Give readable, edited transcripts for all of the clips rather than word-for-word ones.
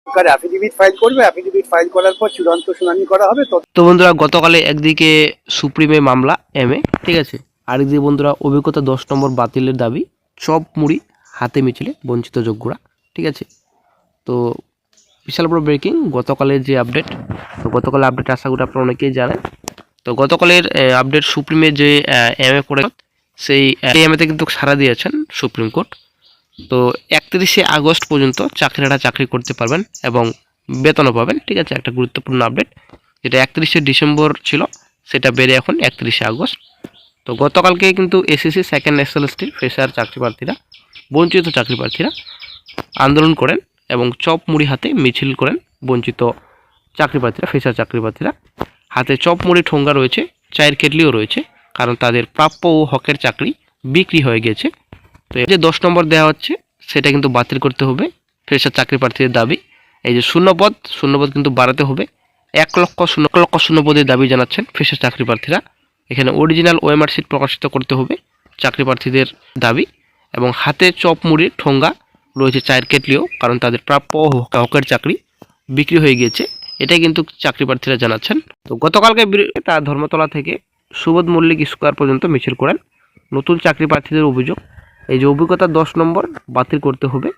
সরকার affidavit file করবে, affidavit file করার পর চূড়ান্ত শুনানি করা হবে। তো বন্ধুরা গতকালে একদিকে সুপ্রিমে মামলা এমএ, ঠিক আছে, আরেকদিকে বন্ধুরা অভিজ্ঞতা 10 নম্বর বাতিলের দাবি, চপ মুড়ি হাতে মিছিলে বঞ্চিত যোগ্যরা, ঠিক আছে। তো বিশাল বড় ব্রেকিং গতকালের যে আপডেট, তো গতকালের আপডেট আশা করি আপনারা অনেকেই জানেন। তো গতকালের আপডেট সুপ্রিমে যে এমএ করে সেই এমএতে কিন্তু সাড়া দিয়েছেন সুপ্রিম কোর্ট। তো 31শে আগস্ট পর্যন্ত চাকরিহারা চাকরি করতে পারবেন এবং বেতনও পাবেন, ঠিক আছে। একটা গুরুত্বপূর্ণ আপডেট, যেটা 31শে ডিসেম্বর ছিল সেটা বেড়ে এখন 31শে আগস্ট। তো গতকালকে কিন্তু এসএসসি সেকেন্ড এসএলএসটি ফ্রেশার চাকরি প্রার্থীরা, বঞ্চিত চাকরি প্রার্থীরা আন্দোলন করেন এবং চপ মুড়ি হাতে মিছিল করেন বঞ্চিত চাকরি প্রার্থীরা, ফ্রেশার চাকরি প্রার্থীরা। হাতে চপ মুড়ি ঠোঙ্গা রয়েছে, চায়ের কেটলিও রয়েছে, কারণ তাদের প্রাপ্য ও হকের চাকরি বিক্রি হয়ে গেছে। তো এই যে 10 নম্বর দেওয়া হচ্ছে সেটা কিন্তু বাতিল করতে হবে ফ্রেশার চাকরি প্রার্থীদের দাবি। এই যে শূন্যপদ কিন্তু বাড়াতে হবে, 1 লক্ষ শূন্যপদের দাবি জানাচ্ছেন ফ্রেশার চাকরি প্রার্থীরা। এখানে অরিজিনাল ওএমআর শিট প্রকাশিত করতে হবে চাকরি প্রার্থীদের দাবি, এবং হাতে চপ মুড়ির ঠোঙ্গা রয়েছে, চায়ের কেটলিও, কারণ তাদের প্রাপ্য হকের চাকরি বিক্রি হয়ে গিয়েছে, এটাই কিন্তু চাকরি প্রার্থীরা জানাচ্ছেন। তো গতকালকে তার ধর্মতলা থেকে সুবোধ মল্লিক স্কোয়ার পর্যন্ত মিছিল করেন নতুন চাকরি প্রার্থীদের অভিযোগ। এই যে অভিজ্ঞতা 10 নম্বর বাতিল করতে হবে,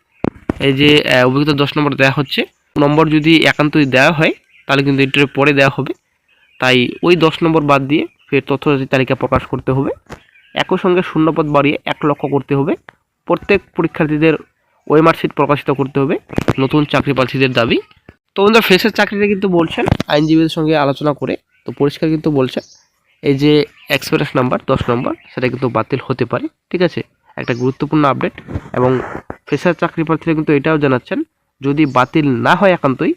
এই যে অভিজ্ঞতা 10 নম্বর দেওয়া হচ্ছে, নম্বর যদি একান্তই দেওয়া হয় তাহলে কিন্তু ইন্টারভিউ পরে দেওয়া হবে, তাই ওই 10 নম্বর বাদ দিয়ে ফের তথ্যজাতি তালিকা প্রকাশ করতে হবে। একই সঙ্গে শূন্যপদ বাড়িয়ে 1 লক্ষ করতে হবে, প্রত্যেক পরীক্ষার্থীদের ওএমআর শিট প্রকাশিত করতে হবে নতুন চাকরি প্রার্থীদের দাবি। তো বন্ধুরা ফ্রেশার চাকরিটা কিন্তু বলছেন আইনজীবীদের সঙ্গে আলোচনা করে, তো পরিষ্কার কিন্তু বলছেন এই যে এক্সপিরিয়েন্স নাম্বার 10 নম্বর সেটা কিন্তু বাতিল হতে পারে, ঠিক আছে। একটা গুরুত্বপূর্ণ আপডেট। এবং ফ্রেশার চাকরি প্রার্থীরা কিন্তু এটাও জানাচ্ছেন যদি বাতিল না হয় একান্তই,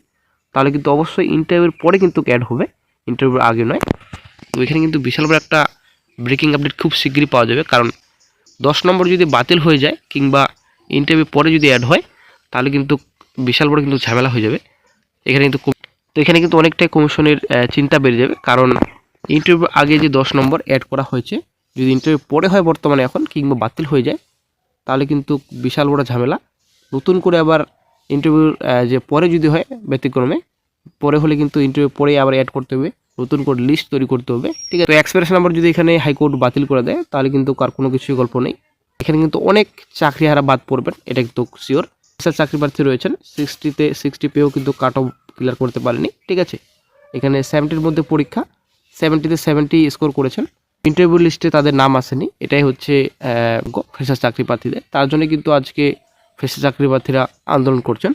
তাহলে কিন্তু অবশ্যই ইন্টারভিউর পরে কিন্তু অ্যাড হবে, ইন্টারভিউর আগে নয়। তো এখানে কিন্তু বিশাল বড় একটা ব্রেকিং আপডেট খুব শীঘ্রই পাওয়া যাবে, কারণ 10 নম্বর যদি বাতিল হয়ে যায় কিংবা ইন্টারভিউ পরে যদি অ্যাড হয় তাহলে কিন্তু বিশাল বড় কিন্তু ঝামেলা হয়ে যাবে এখানে কিন্তু। তো এখানে কিন্তু অনেকটাই কমিশনের চিন্তা বেড়ে যাবে, কারণ ইন্টারভিউ আগে যে 10 নম্বর অ্যাড করা হয়েছে যদি ইন্টারভিউ পরে হয় বর্তমানে এখন কিংবা বাতিল হয়ে যায় তাহলে কিন্তু বিশাল বড় ঝামেলা। নতুন করে আবার ইন্টারভিউর যে পরে যদি হয় ব্যতিক্রমে পরে হলে কিন্তু ইন্টারভিউ পরে আবার অ্যাড করতে হবে, নতুন করে লিস্ট তৈরি করতে হবে, ঠিক আছে। তো এক্সপিরিয়েন্স নাম্বার যদি এখানে হাইকোর্ট বাতিল করে দেয় তাহলে কিন্তু কার কোনো কিছুই গল্প নেই, এখানে কিন্তু অনেক চাকরিহারা বাদ পড়বেন, এটা কিন্তু শিওর। চাকরি প্রার্থী রয়েছেন 60 পেয়েও কিন্তু কাট অফ ক্লিয়ার করতে পারেনি, ঠিক আছে। এখানে 70-র মধ্যে পরীক্ষা, 70-তে 70 স্কোর করেছেন, ইন্টারভিউ লিস্টে তাদের নাম আসেনি, এটাই হচ্ছে ফ্রেশার চাকরি প্রার্থীদের। তার জন্য কিন্তু আজকে ফ্রেশার চাকরি প্রার্থীরা আন্দোলন করছেন।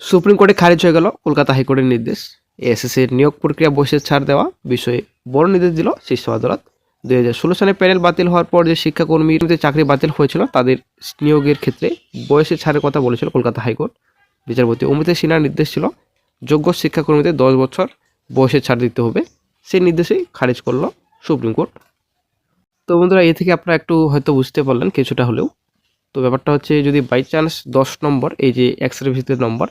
সুপ্রিম কোর্টে খারিজ হয়ে গেল কলকাতা হাইকোর্টের নির্দেশ, এসএসসির নিয়োগ প্রক্রিয়া বসে ছাড় দেওয়া বিষয়ে বড় নির্দেশ দিল শীর্ষ আদালত। 2016 সালে প্যানেল বাতিল হওয়ার পর যে শিক্ষাকর্মীর চাকরি বাতিল হয়েছিল তাদের নিয়োগের ক্ষেত্রে বয়সের ছাড়ের কথা বলেছিল কলকাতা হাইকোর্ট। বিচারপতি অমৃতা সিনহার নির্দেশ ছিল যোগ্য শিক্ষাকর্মীদের 10 বছর বয়সের ছাড় দিতে হবে, সেই নির্দেশেই খারিজ করলো সুপ্রিম কোর্ট। তো বন্ধুরা এ থেকে আপনারা একটু হয়তো বুঝতে পারলেন কিছুটা হলেও। তো ব্যাপারটা হচ্ছে যদি বাই চান্স 10 নম্বর এই যে এক্সরে ভিত্তিক নম্বর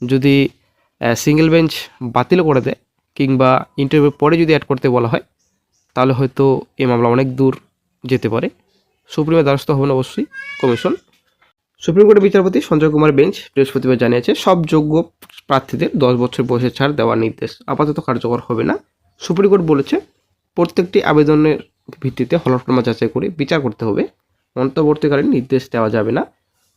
যদি সিঙ্গেল বেঞ্চ বাতিল করে দেয় কিংবা ইন্টারভিউ পরে যদি অ্যাড করতে বলা হয় তাহলে হয়তো এই মামলা অনেক দূর যেতে পারে। সুপ্রিমের দ্বারস্থ হবেন অবশ্যই কমিশন। সুপ্রিম কোর্টের বিচারপতি সঞ্জয় কুমার বেঞ্চ বৃহস্পতিবার জানিয়েছে সব যোগ্য প্রার্থীদের 10 বছর বয়সের ছাড় দেওয়ার নির্দেশ আপাতত কার্যকর হবে না। সুপ্রিম কোর্ট বলেছে প্রত্যেকটি আবেদনের ভিত্তিতে হলফনামা যাচাই করে বিচার করতে হবে, অন্তর্বর্তীকালীন নির্দেশ দেওয়া যাবে না,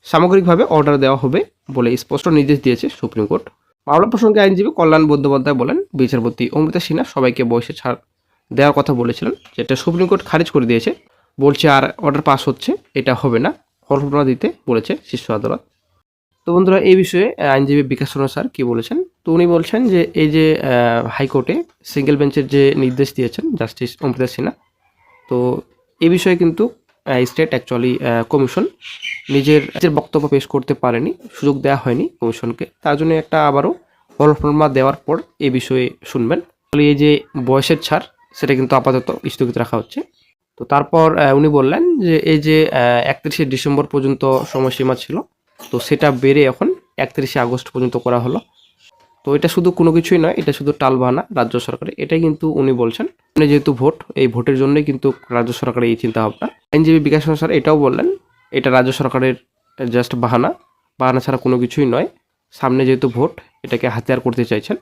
সামগ্রিকভাবে অর্ডার দেওয়া হবে বলে স্পষ্ট নির্দেশ দিয়েছে সুপ্রিম কোর্ট। মামলা প্রসঙ্গে আইনজীবী কল্যাণ বন্দ্যোপাধ্যায় বলেন বিচারপতি অমৃতা সিনহা সবাইকে বয়সে ছাড় দেওয়ার কথা বলেছিলেন, যেটা সুপ্রিম কোর্ট খারিজ করে দিয়েছে, বলছে আর অর্ডার পাস হচ্ছে, এটা হবে না, হলফনামা দিতে বলেছে শীর্ষ আদালত। তো বন্ধুরা এই বিষয়ে আইনজীবী বিকাশ চন্দ্র স্যার কী বলেছেন, তো উনি বলছেন যে এই যে হাইকোর্টে সিঙ্গেল বেঞ্চের যে নির্দেশ দিয়েছেন জাস্টিস অমৃতা সিনহা, তো এই বিষয়ে কিন্তু স্টেট অ্যাকচুয়ালি কমিশন নিজের বক্তব্য পেশ করতে পারেনি, সুযোগ দেওয়া হয়নি কমিশনকে, তার জন্য একটা আবারও হলফনামা দেওয়ার পর এই বিষয়ে শুনবেন। এই যে বয়সের ছাড় সেটা কিন্তু আপাতত স্থগিত রাখা হচ্ছে। তো তারপর উনি বললেন যে এই যে 31শে ডিসেম্বর পর্যন্ত সময়সীমা ছিল, তো সেটা বেড়ে এখন 31শে আগস্ট পর্যন্ত করা হলো। তো এটা শুধু কোনো কিছুই নয়, এটা শুধু টালবাহানা রাজ্য সরকারের, এটাই কিন্তু উনি বলছেন। মানে যেহেতু ভোট, এই ভোটের জন্যই কিন্তু রাজ্য সরকারের এই চিন্তা ভাবনা। আইনজীবী বিকাশ স্যার এটাও বললেন এটা রাজ্য সরকারের জাস্ট বাহানা, বাহানা ছাড়া কোনো কিছুই নয়। সামনে যেহেতু ভোট, এটাকে হাতিয়ার করতে চাইছেন।